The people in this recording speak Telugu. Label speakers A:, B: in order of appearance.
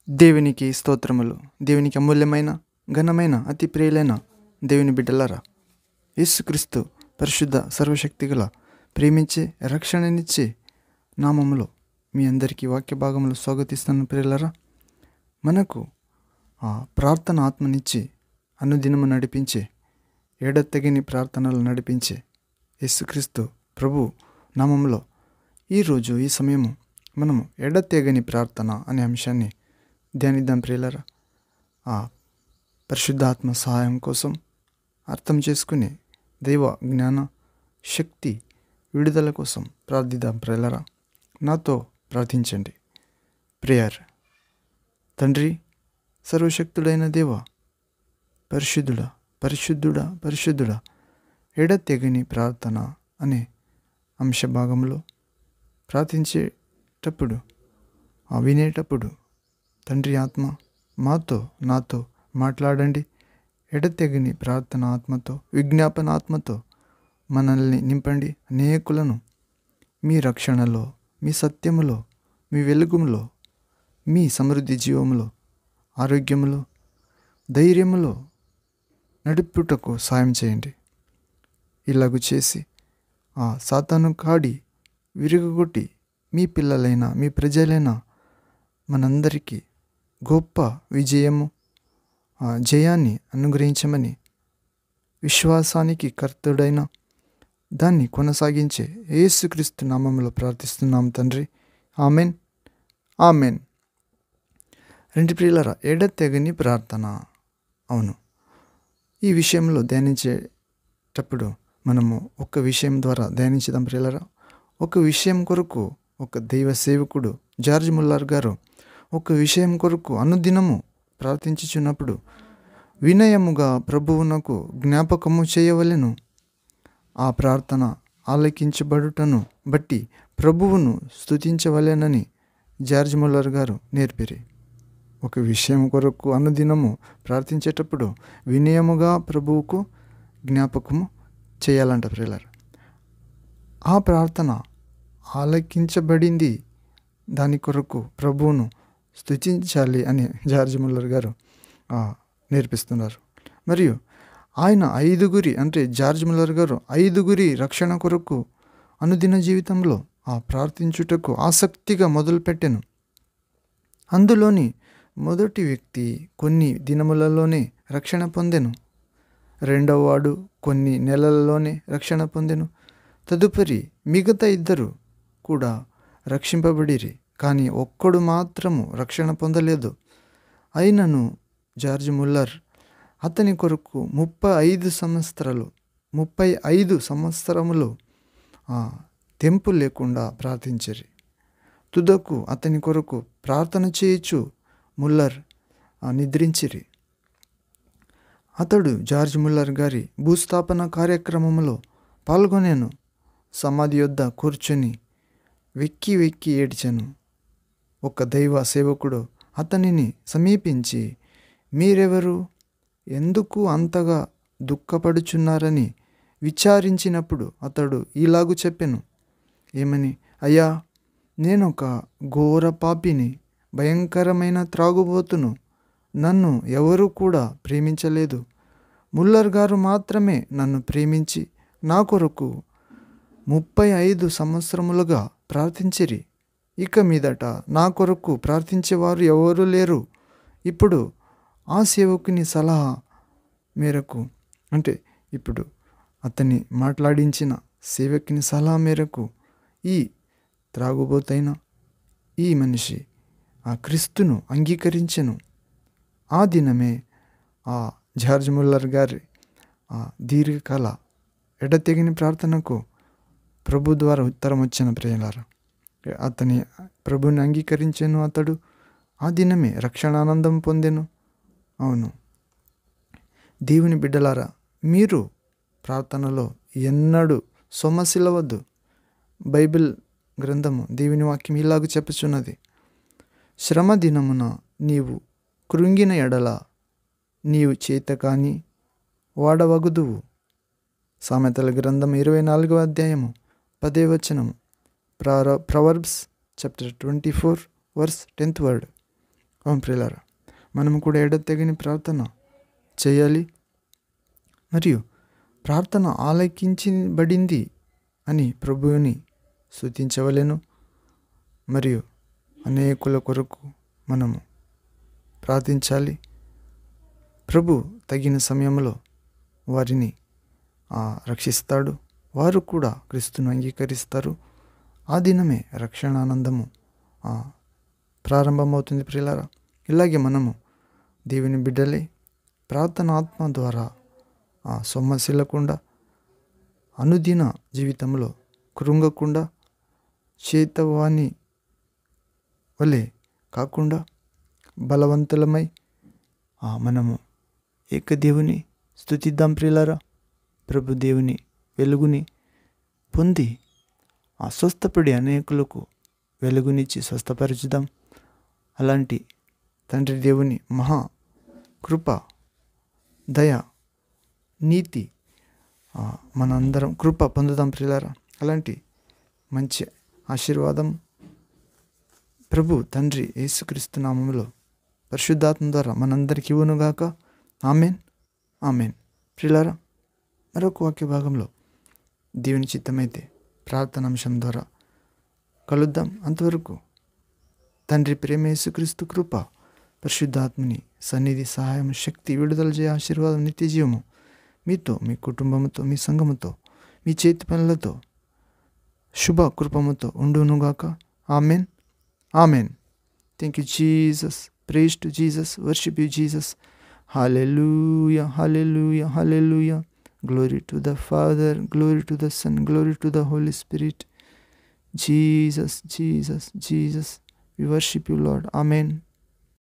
A: దేవునికి స్తోత్రములు. దేవునికి అమూల్యమైన ఘనమైన అతి ప్రియులైన దేవుని బిడ్డలారా, యేసుక్రీస్తు పరిశుద్ధ సర్వశక్తిగల ప్రేమించే రక్షణనిచ్చే నామములో మీ అందరికీ వాక్య భాగములు స్వాగతిస్తున్న ప్రియులారా, మనకు ప్రార్థన ఆత్మనిచ్చి అనుదినము నడిపించే ఎడతెగని ప్రార్థనలు నడిపించే యేసుక్రీస్తు ప్రభు నామములో ఈరోజు ఈ సమయము మనము ఎడతెగని ప్రార్థన అనే అంశాన్ని ధ్యానిద్దాం ప్రియులారా. పరిశుద్ధాత్మ సహాయం కోసం అర్థం చేసుకుని దైవ జ్ఞాన శక్తి విడుదల కోసం ప్రార్థిద్దాం ప్రియులారా. నాతో ప్రార్థించండి. ప్రేయర్. తండ్రి, సర్వశక్తుడైన దేవ, పరిశుద్ధుడా పరిశుద్ధుడా పరిశుద్ధుడా, ఎడతెగని ప్రార్థన అనే అంశ భాగంలో ప్రార్థించేటప్పుడు వినేటప్పుడు తండ్రి ఆత్మ నాతో మాట్లాడండి. ఎడతెగని ప్రార్థన ఆత్మతో, విజ్ఞాపన ఆత్మతో మనల్ని నింపండి. అనేకులను మీ రక్షణలో, మీ సత్యములో, మీ వెలుగులో, మీ సమృద్ధి జీవములో, ఆరోగ్యములో, ధైర్యములో నడుపుటకు సాయం చేయండి. ఇలాగు చేసి సాతాను కాడి విరుగొట్టి మీ పిల్లలైన మీ ప్రజలైన మనందరికీ గొప్ప విజయము, జయాన్ని అనుగ్రహించమని, విశ్వాసానికి కర్తుడైన దాన్ని కొనసాగించే యేసుక్రీస్తు నామములో ప్రార్థిస్తున్నాం తండ్రి. Amen, amen. రెండు ప్రియులారా, ఎడతెగని ప్రార్థన. అవును, ఈ విషయంలో ధ్యానించేటప్పుడు మనము ఒక విషయం ద్వారా ధ్యానించుదాం ప్రియులారా. ఒక విషయం కొరకు ఒక దైవ సేవకుడు జార్జ్ ముల్లర్ గారు ఒక విషయం కొరకు అనుదినము ప్రార్థించుచున్నప్పుడు వినయముగా ప్రభువునకు జ్ఞాపకము చేయవలెను. ఆ ప్రార్థన ఆలకించబడుటను బట్టి ప్రభువును స్తుతించవలెనని జార్జ్ ముల్లర్ గారు నేర్పిరి. ఒక విషయం కొరకు అనుదినము ప్రార్థించేటప్పుడు వినయముగా ప్రభువుకు జ్ఞాపకము చేయాలంట ప్రియులారా. ఆ ప్రార్థన ఆలకించబడింది, దాని కొరకు ప్రభువును స్తుతించాలి అని జార్జ్ ముల్లర్ గారు నేర్పిస్తున్నారు. మరియు ఆయన జార్జ్ ముల్లర్ గారు 5 రక్షణ కొరకు అనుదిన జీవితంలో ప్రార్థించుటకు ఆసక్తిగా మొదలుపెట్టెను. అందులోని మొదటి వ్యక్తి కొన్ని దినములలోనే రక్షణ పొందెను. రెండవ వాడు కొన్ని నెలలలోనే రక్షణ పొందెను. తదుపరి మిగతా 2 కూడా రక్షింపబడిరి. కానీ ఒక్కడు మాత్రము రక్షణ పొందలేదు. అయినను జార్జ్ ముల్లర్ అతని కొరకు 35 సంవత్సరములు తెంపు లేకుండా ప్రార్థించిరి. తుదకు అతని కొరకు ప్రార్థన చేయుచు ముల్లర్ నిద్రించిరి. అతడు జార్జ్ ముల్లర్ గారి భూస్థాపన కార్యక్రమంలో పాల్గొనేను. సమాధి యొద్ద కూర్చొని వెక్కి వెక్కి ఏడ్చెను. ఒక దైవ సేవకుడు అతనిని సమీపించి, మీరెవరు, ఎందుకు అంతగా దుఃఖపడుచున్నారని విచారించినప్పుడు అతడు ఇలాగు చెప్పెను. ఏమని? అయ్యా, నేనొక ఘోర పాపిని, భయంకరమైన త్రాగుబోతును. నన్ను ఎవరు కూడా ప్రేమించలేదు. ముల్లర్ గారు మాత్రమే నన్ను ప్రేమించి నా కొరకు 35 సంవత్సరములుగా ప్రార్థించిరి. ఇక మీదట నా కొరకు ప్రార్థించేవారు ఎవరూ లేరు. ఇప్పుడు ఆ సేవకుని సలహా మేరకు, ఇప్పుడు అతన్ని మాట్లాడించిన సేవకుని సలహా మేరకు ఈ త్రాగుబోతైన ఈ మనిషి క్రీస్తును అంగీకరించెను. ఆ దినమే జార్జ్ ముల్లర్ గారి దీర్ఘకాల ఎడతెగని ప్రార్థనకు ప్రభు ద్వారా ఉత్తరం వచ్చిన ప్రియులారా. అతని ప్రభుని అంగీకరించెను. అతడు ఆ దినమే రక్షణానందం పొందెను. అవును, దేవుని బిడ్డలారా, మీరు ప్రార్థనలో ఎన్నడూ సొమ్మసిల్లవద్దు. బైబిల్ గ్రంథము, దేవుని వాక్యం ఇలాగూ చెప్పుచున్నది. శ్రమ దినమున నీవు కృంగిన ఎడల నీవు చేతకాని వాడవగుదువు. సామెతల గ్రంథం 24వ అధ్యాయము 10వ వచనము. ప్రవర్బ్స్ చాప్టర్ 24 వర్స్ 10th వర్డ్. అవును ప్రియులారా, మనం కూడా ఎడతెగని ప్రార్థన చేయాలి. మరియు ప్రార్థన ఆలకించబడింది అని ప్రభువుని స్తుతించవలెను. మరియు అనేకుల కొరకు మనము ప్రార్థించాలి. ప్రభు తగిన సమయంలో వారిని రక్షిస్తాడు. వారు కూడా క్రీస్తును అంగీకరిస్తారు. ఆ దినమే రక్షణానందము ప్రారంభమవుతుంది ప్రియులారా. ఇలాగే మనము దేవుని బిడ్డలే ప్రార్థన ఆత్మ ద్వారా సొమ్మసిల్లకుండా, అనుదిన జీవితంలో కృంగకుండా, చేతవాని వలె కాకుండా బలవంతులమై మనము ఏకదేవుని స్తుతిద్దాం ప్రియులారా. ప్రభు దేవుని వెలుగుని పొంది స్వస్థపడి అనేకులకు వెలుగునిచ్చి స్వస్థపరచుదాం. అలాంటి తండ్రి దేవుని మహా కృప, దయ, నీతి మనందరం కృప పొందుదాం ప్రియులారా. అలాంటి మంచి ఆశీర్వాదం ప్రభు తండ్రి యేసుక్రీస్తు నామములో పరిశుద్ధాత్మ ద్వారా మనందరికి ఇవ్వనుగాక. Amen, amen. ప్రియులారా, మరొక వాక్య భాగంలో దేవుని చిత్తమైతే ప్రార్థన అంశం ద్వారా కలుద్దాం. అంతవరకు తండ్రి ప్రేమ, యేసుక్రీస్తు కృప, పరిశుద్ధాత్మని సన్నిధి, సహాయం, శక్తి, విడుదల చేయ ఆశీర్వాదం, నిత్య జీవము మీతో, మీ కుటుంబముతో, మీ సంఘముతో, మీ చేతి పనులతో, శుభ కృపముతో ఉండునుగాక. Amen, amen. Thank you Jesus. Praise to Jesus. Worship you Jesus. Hallelujah, hallelujah, hallelujah. Glory to the Father, glory to the Son, glory to the Holy Spirit. Jesus, Jesus, Jesus. We worship you, Lord. Amen.